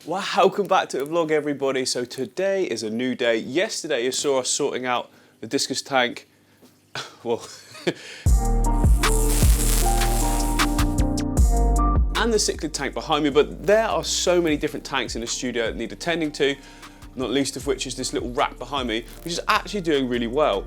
Welcome back to the vlog, everybody. So today is a new day. Yesterday you saw us sorting out the discus tank. Well, and the cichlid tank behind me, but there are so many different tanks in the studio that need attending to, not least of which is this little rack behind me, which is actually doing really well.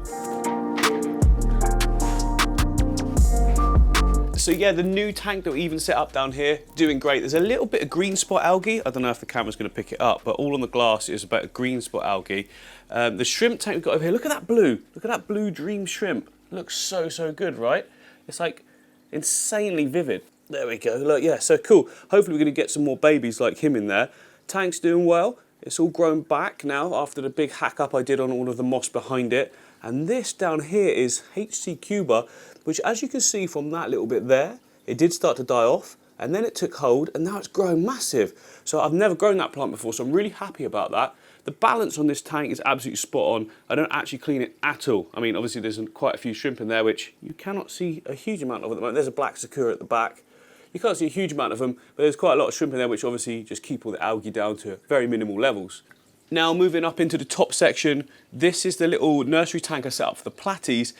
So yeah, the new tank that we even set up down here, doing great. There's a little bit of green spot algae. I don't know if the camera's going to pick it up, but all on the glass is about a green spot algae. The shrimp tank we've got over here, look at that blue. Look at that blue dream shrimp. Looks so good, right? It's like insanely vivid. There we go, look, yeah, so cool. Hopefully we're going to get some more babies like him in there. Tank's doing well. It's all grown back now after the big hack up I did on all of the moss behind it. And this down here is HC Cuba, which as you can see from that little bit there, it did start to die off and then it took hold and now it's growing massive. So I've never grown that plant before, so I'm really happy about that. The balance on this tank is absolutely spot on. I don't actually clean it at all. I mean, obviously there's quite a few shrimp in there, which you cannot see a huge amount of at the moment. There's a black sakura at the back. You can't see a huge amount of them, but there's quite a lot of shrimp in there, which obviously just keep all the algae down to very minimal levels. Now moving up into the top section, this is the little nursery tank I set up for the platies.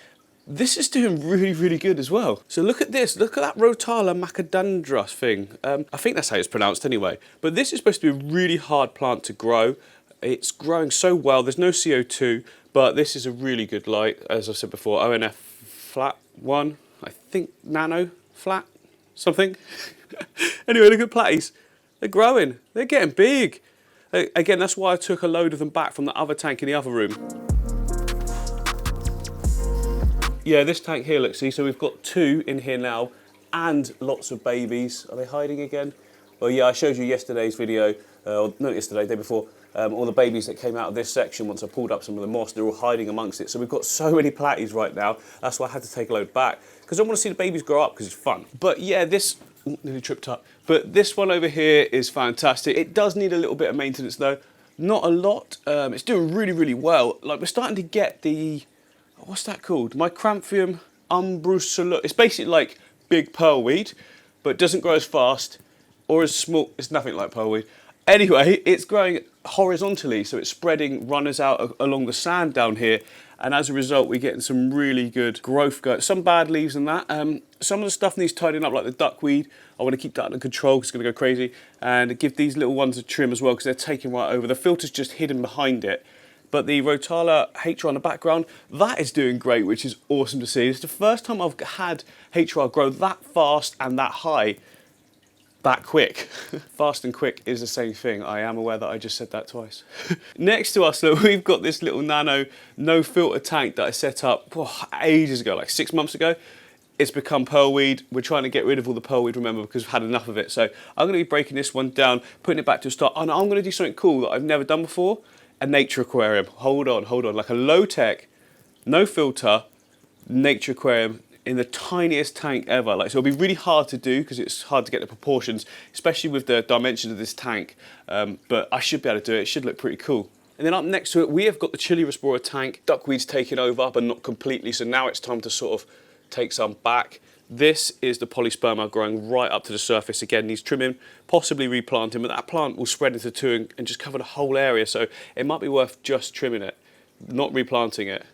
This is doing really good as well. So look at this, look at that Rotala macadandra thing. I think that's how it's pronounced anyway. But this is supposed to be a really hard plant to grow. It's growing so well, there's no CO2, but this is a really good light. As I said before, ONF flat 1, I think nano flat something. Anyway, look at platies. They're growing, they're getting big. Again, that's why I took a load of them back from the other tank in the other room. Yeah, this tank here, look, see, so we've got 2 in here now and lots of babies. Are they hiding again? Well, yeah, I showed you yesterday's video, not yesterday, day before, all the babies that came out of this section once I pulled up some of the moss, they're all hiding amongst it. So we've got so many platies right now, that's why I had to take a load back, because I want to see the babies grow up because it's fun. But yeah, this, nearly tripped up. But this one over here is fantastic. It does need a little bit of maintenance though, not a lot. It's doing really well. Like we're starting to get the, what's that called? Micranthium umbrusula. It's basically like big pearlweed, but it doesn't grow as fast or as small. It's nothing like pearlweed. Anyway, it's growing horizontally, so it's spreading runners out along the sand down here, and as a result we're getting some really good growth going. Some bad leaves and that. Some of the stuff needs tidying up, like the duckweed. I want to keep that under control because it's going to go crazy, and give these little ones a trim as well because they're taking right over. The filter's just hidden behind it. But the Rotala HR in the background, that is doing great, which is awesome to see. It's the first time I've had HR grow that fast and that high, that quick. Fast and quick is the same thing. I am aware that I just said that twice. Next to us, though, we've got this little nano no filter tank that I set up ages ago, like 6 months ago. It's become pearlweed. We're trying to get rid of all the pearlweed, remember, because we've had enough of it. So I'm going to be breaking this one down, putting it back to a start, and I'm going to do something cool that I've never done before. A nature aquarium. Hold on, like a low-tech, no filter nature aquarium in the tiniest tank ever. Like, so it'll be really hard to do because it's hard to get the proportions, especially with the dimensions of this tank. But I should be able to do it. It should look pretty cool. And then up next to it, we have got the Chili Respora tank. Duckweed's taken over, but not completely. So now it's time to sort of take some back. This is the polysperma growing right up to the surface. Again, needs trimming, possibly replanting, but that plant will spread into 2 and just cover the whole area. So it might be worth just trimming it, not replanting it.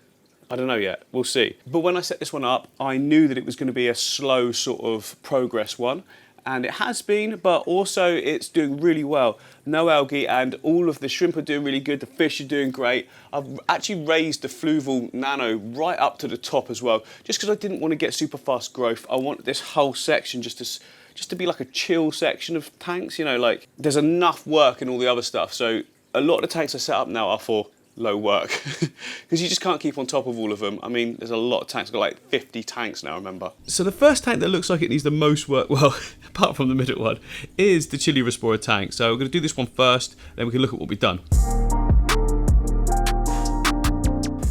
I don't know yet, we'll see. But when I set this one up, I knew that it was going to be a slow sort of progress one. And it has been, but also it's doing really well. No algae, and all of the shrimp are doing really good, the fish are doing great. I've actually raised the fluval nano right up to the top as well, just because I didn't want to get super fast growth. I want this whole section just to be like a chill section of tanks, you know, like there's enough work in all the other stuff. So a lot of the tanks I set up now are for low work because you just can't keep on top of all of them. I mean, there's a lot of tanks. I've got like 50 tanks now, remember. So the first tank that looks like it needs the most work, well, apart from the middle one, is the Chili Respora tank. So we're going to do this one first, then we can look at what we've done.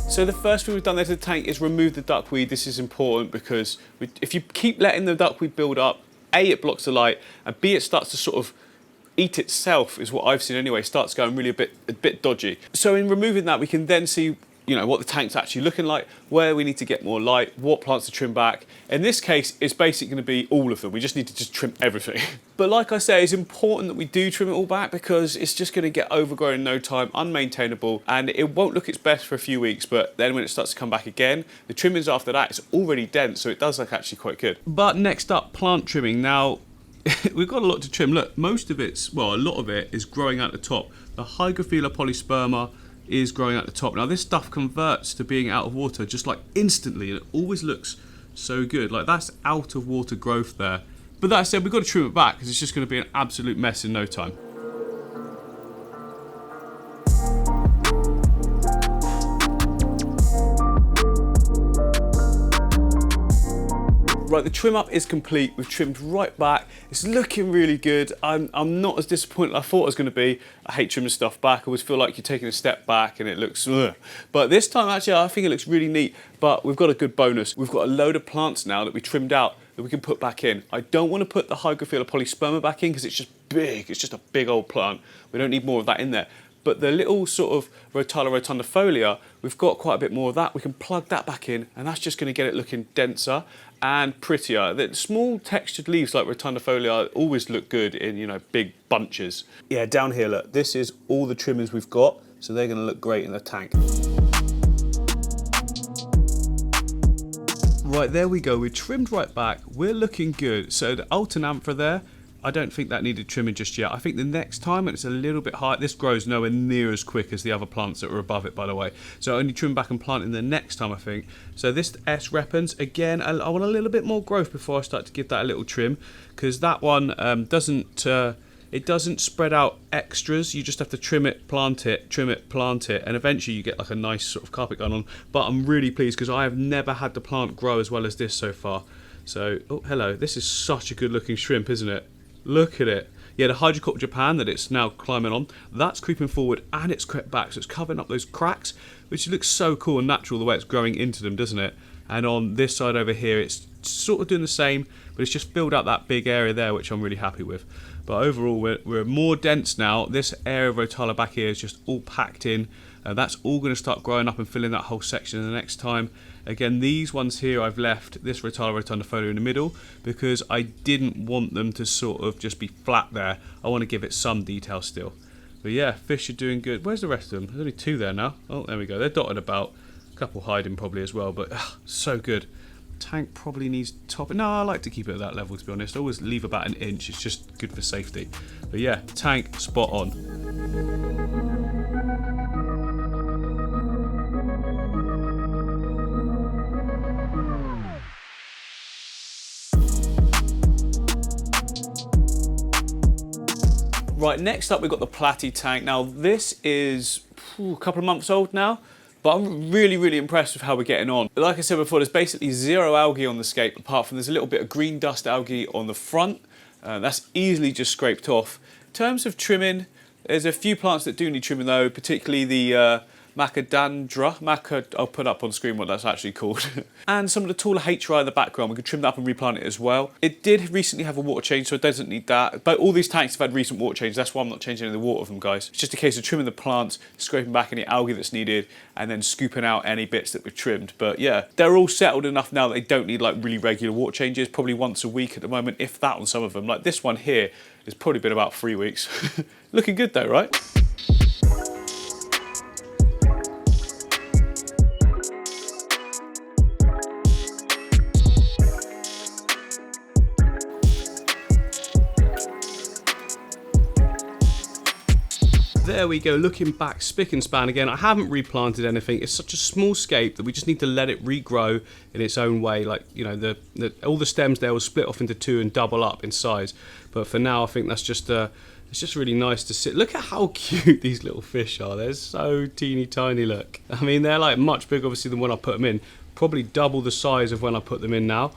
So the first thing we've done there to the tank is remove the duckweed. This is important because if you keep letting the duckweed build up, A, it blocks the light, and B, it starts to sort of eat itself, is what I've seen anyway, starts going really a bit dodgy. So in removing that, we can then see you know, what the tank's actually looking like, where we need to get more light, what plants to trim back. In this case, it's basically going to be all of them. We just need to just trim everything. But like I say, it's important that we do trim it all back because it's just going to get overgrown in no time, unmaintainable, and it won't look its best for a few weeks, but then when it starts to come back again, the trimmings after that, it's already dense, so it does look actually quite good. But next up, plant trimming. Now, we've got a lot to trim. Look, most of it's, well, a lot of it is growing out the top. The Hygrophila polysperma is growing out the top. Now this stuff converts to being out of water just like instantly, and it always looks so good. Like that's out of water growth there. But that said, we've got to trim it back because it's just going to be an absolute mess in no time. Right, the trim up is complete. We've trimmed right back. It's looking really good. I'm not as disappointed as I thought I was going to be. I hate trimming stuff back. I always feel like you're taking a step back and it looks ugh. But this time actually I think it looks really neat. But we've got a good bonus. We've got a load of plants now that we trimmed out that we can put back in. I don't want to put the Hygrophila polysperma back in because it's just big. It's just a big old plant. We don't need more of that in there. But the little sort of Rotala rotundifolia, we've got quite a bit more of that. We can plug that back in, and that's just going to get it looking denser and prettier. The small textured leaves like rotundifolia always look good in, you know, big bunches. Yeah, down here, look, this is all the trimmings we've got, so they're going to look great in the tank. Right, there we go. We're trimmed right back. We're looking good. So the Altanantha there, I don't think that needed trimming just yet. I think the next time, and it's a little bit high, this grows nowhere near as quick as the other plants that were above it, by the way. So only trim back and plant in the next time, I think. So this S. repens, again, I want a little bit more growth before I start to give that a little trim, because that one it doesn't spread out extras. You just have to trim it, plant it, and eventually you get like a nice sort of carpet going on. But I'm really pleased because I have never had the plant grow as well as this so far. So, oh, hello. This is such a good looking shrimp, isn't it? Look at it. Yeah, the Hydrocorp Japan that it's now climbing on, that's creeping forward and it's crept back. So it's covering up those cracks, which looks so cool and natural the way it's growing into them, doesn't it? And on this side over here, it's sort of doing the same, but it's just filled out that big area there, which I'm really happy with. But overall, we're more dense now. This area of Rotala back here is just all packed in. That's all going to start growing up and filling that whole section in the next time. Again, these ones here I've left this Rotala rotundifolia in the middle because I didn't want them to sort of just be flat there. I want to give it some detail still. But yeah, fish are doing good. Where's the rest of them? There's only two there now. Oh, there we go. They're dotted about. A couple hiding probably as well, but so good. Tank probably needs topping. No, I like to keep it at that level, to be honest. I always leave about an inch. It's just good for safety. But yeah, tank spot on. Right, next up we've got the Platy tank. Now this is a couple of months old now, but I'm really, really impressed with how we're getting on. Like I said before, there's basically zero algae on the scape, apart from there's a little bit of green dust algae on the front. That's easily just scraped off. In terms of trimming, there's a few plants that do need trimming though, particularly the Macadandra. I'll put up on screen what that's actually called. And some of the taller HRI in the background, we can trim that up and replant it as well. It did recently have a water change, so it doesn't need that. But all these tanks have had recent water changes, that's why I'm not changing any of the water of them, guys. It's just a case of trimming the plants, scraping back any algae that's needed, and then scooping out any bits that we've trimmed. But yeah, they're all settled enough now that they don't need like really regular water changes, probably once a week at the moment, if that on some of them. Like this one here has probably been about 3 weeks. Looking good though, right? There we go, looking back, spick and span again. I haven't replanted anything. It's such a small scape that we just need to let it regrow in its own way. Like, you know, all the stems there will split off into two and double up in size. But for now, I think that's just it's just really nice to sit. Look at how cute these little fish are. They're so teeny tiny, look. I mean, they're like much bigger, obviously, than when I put them in. Probably double the size of when I put them in now.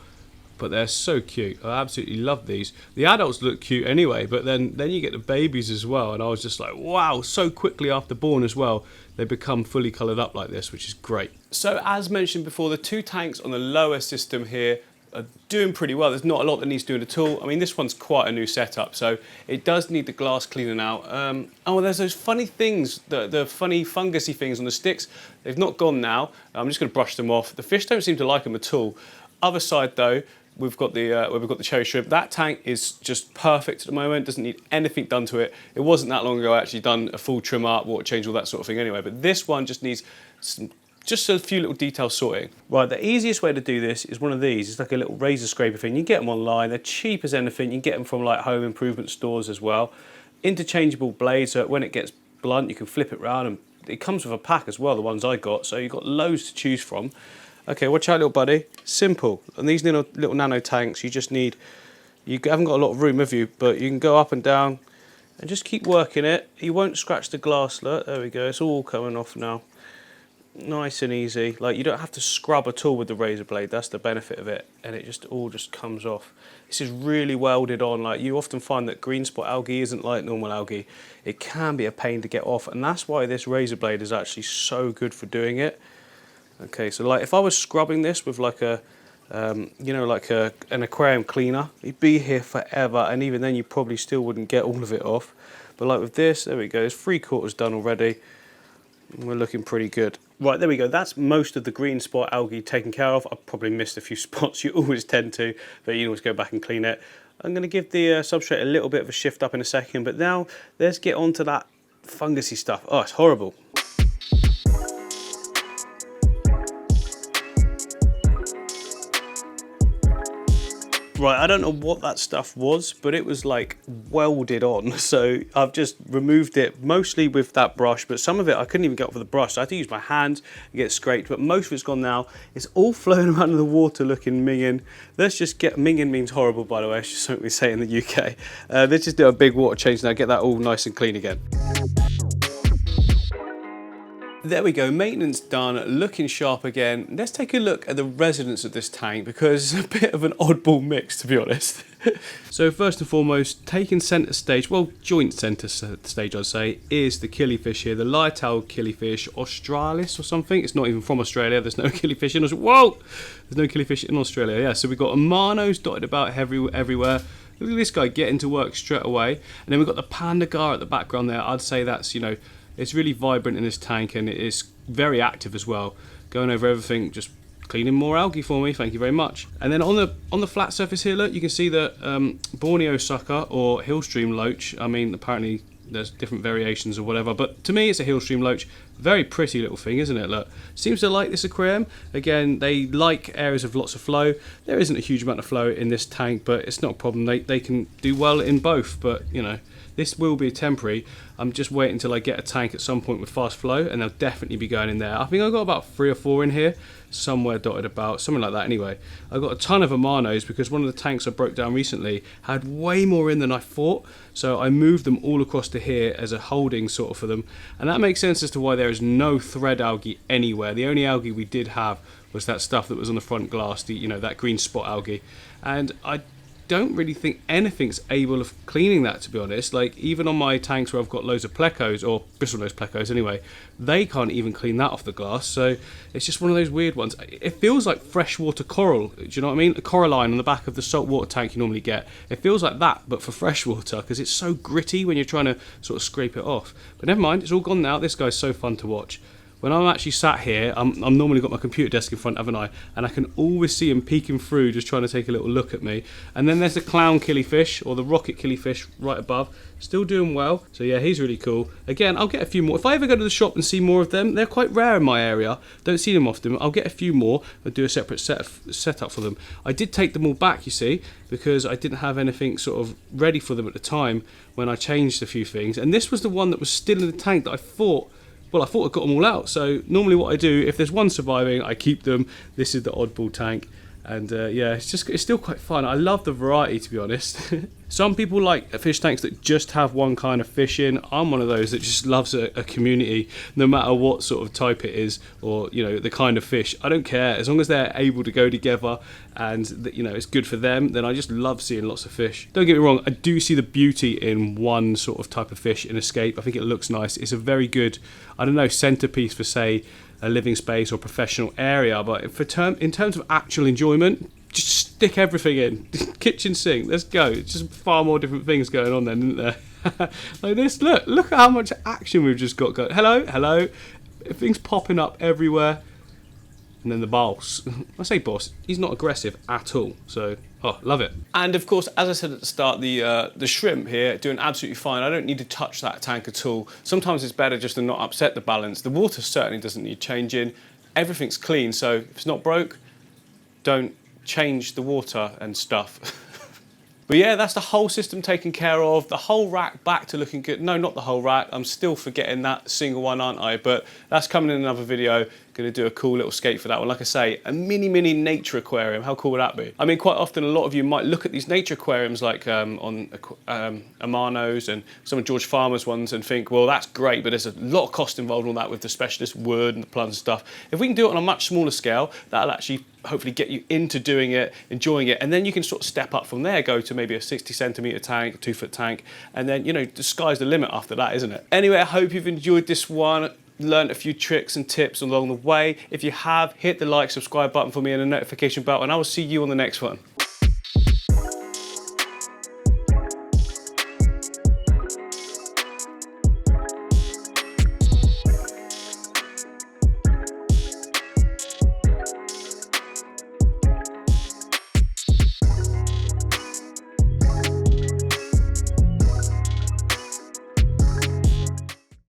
But they're so cute. I absolutely love these. The adults look cute anyway, but then you get the babies as well. And I was just like, wow, so quickly after born as well, they become fully coloured up like this, which is great. So as mentioned before, the two tanks on the lower system here are doing pretty well. There's not a lot that needs doing at all. I mean, this one's quite a new setup, so it does need the glass cleaning out. Oh, there's those funny things, the funny fungusy things on the sticks. They've not gone now. I'm just going to brush them off. The fish don't seem to like them at all. Other side though, we've got the cherry shrimp. That tank is just perfect at the moment. Doesn't need anything done to it. It wasn't that long ago I actually done a full trim up, water change, all that sort of thing anyway. But this one just needs just a few little details sorting. Right, the easiest way to do this is one of these. It's like a little razor scraper thing. You can get them online. They're cheap as anything. You can get them from like home improvement stores as well. Interchangeable blades, so when it gets blunt, you can flip it around, and it comes with a pack as well, the ones I got. So you've got loads to choose from. Okay, watch out, little buddy. Simple. And these little nano tanks, you haven't got a lot of room, have you? But you can go up and down and just keep working it. You won't scratch the glass. Look, there we go. It's all coming off now. Nice and easy. Like, you don't have to scrub at all with the razor blade. That's the benefit of it. And it all just comes off. This is really welded on. Like, you often find that green spot algae isn't like normal algae. It can be a pain to get off, and that's why this razor blade is actually so good for doing it. Okay, so like if I was scrubbing this with like a, you know, like an aquarium cleaner, it'd be here forever, and even then you probably still wouldn't get all of it off. But like with this, there we go, it's 3/4 done already. We're looking pretty good. Right, there we go. That's most of the green spot algae taken care of. I've probably missed a few spots. You always tend to, but you always go back and clean it. I'm going to give the substrate a little bit of a shift up in a second, but now let's get on to that fungusy stuff. Oh, it's horrible. Right, I don't know what that stuff was, but it was like welded on. So I've just removed it mostly with that brush, but some of it I couldn't even get off with the brush. So I had to use my hand and get it scraped, but most of it's gone now. It's all flowing around in the water looking minging. Let's just get, minging means horrible, by the way. It's just something we say in the UK. Let's just do a big water change now, get that all nice and clean again. There we go, maintenance done, looking sharp again. Let's take a look at the residents of this tank, because it's a bit of an oddball mix, to be honest. So first and foremost, taking centre stage, well, joint centre stage I'd say, is the killifish here, the lyre-tailed killifish, australis or something. It's not even from Australia, there's no killifish in Australia. Whoa! There's no killifish in Australia, yeah. So we've got amanos dotted about everywhere. Look at this guy getting to work straight away. And then we've got the panda gar at the background there. I'd say that's, you know, it's really vibrant in this tank, and it is very active as well. Going over everything, just cleaning more algae for me, thank you very much. And then on the flat surface here, look, you can see the Borneo sucker or hillstream loach. I mean, apparently there's different variations or whatever, but to me it's a hillstream loach. Very pretty little thing, isn't it? Look, seems to like this aquarium. Again, they like areas of lots of flow. There isn't a huge amount of flow in this tank, but it's not a problem. They can do well in both, but you know, this will be temporary. I'm just waiting until I get a tank at some point with fast flow, and they'll definitely be going in there. I think I've got about 3 or 4 in here, somewhere dotted about, something like that anyway. I've got a ton of amanos because one of the tanks I broke down recently had way more in than I thought, so I moved them all across to here as a holding sort of for them, and that makes sense as to why there is no thread algae anywhere. The only algae we did have was that stuff that was on the front glass, the, you know, that green spot algae, and I don't really think anything's able of cleaning that, to be honest. Like, even on my tanks where I've got loads of plecos, or bristlenose plecos anyway, they can't even clean that off the glass. So it's just one of those weird ones. It feels like freshwater coral, do you know what I mean? A coralline on the back of the saltwater tank you normally get. It feels like that, but for freshwater, because it's so gritty when you're trying to sort of scrape it off. But never mind, it's all gone now. This guy's so fun to watch. When I'm actually sat here, I'm normally got my computer desk in front, haven't I? And I can always see him peeking through, just trying to take a little look at me. And then there's the clown killifish, or the rocket killifish right above, still doing well. So yeah, he's really cool. Again, I'll get a few more. If I ever go to the shop and see more of them, they're quite rare in my area. Don't see them often. I'll get a few more and do a separate setup for them. I did take them all back, you see, because I didn't have anything sort of ready for them at the time when I changed a few things. And this was the one that was still in the tank that I thought I got them all out. So normally what I do, if there's one surviving, I keep them. This is the oddball tank. And yeah, it's still quite fun. I love the variety, to be honest. Some people like fish tanks that just have one kind of fish in. I'm one of those that just loves a community, no matter what sort of type it is, or you know, the kind of fish. I don't care, as long as they're able to go together and you know, it's good for them. Then I just love seeing lots of fish. Don't get me wrong, I do see the beauty in one sort of type of fish in Escape. I think it looks nice. It's a very good, I don't know, centerpiece for say a living space or professional area, but in terms of actual enjoyment, just stick everything in. Kitchen sink, let's go. It's just far more different things going on then, isn't there? Like this, look at how much action we've just got going. Hello, things popping up everywhere. And then the boss, I say boss, he's not aggressive at all, so, oh, love it. And of course, as I said at the start, the shrimp here doing absolutely fine. I don't need to touch that tank at all. Sometimes it's better just to not upset the balance. The water certainly doesn't need changing. Everything's clean, so if it's not broke, don't change the water and stuff. But yeah, that's the whole system taken care of. The whole rack back to looking good. No, not the whole rack. I'm still forgetting that single one, aren't I? But that's coming in another video. Going to do a cool little scape for that one. Like I say, a mini nature aquarium. How cool would that be? I mean, quite often a lot of you might look at these nature aquariums like on Amano's and some of George Farmer's ones and think, well, that's great, but there's a lot of cost involved in all that with the specialist wood and the plants and stuff. If we can do it on a much smaller scale, that'll actually hopefully get you into doing it, enjoying it, and then you can sort of step up from there, go to maybe a 60 centimetre tank, a 2-foot tank, and then, you know, the sky's the limit after that, isn't it? Anyway, I hope you've enjoyed this one, learned a few tricks and tips along the way. If you have, hit the like, subscribe button for me and the notification bell, and I will see you on the next one.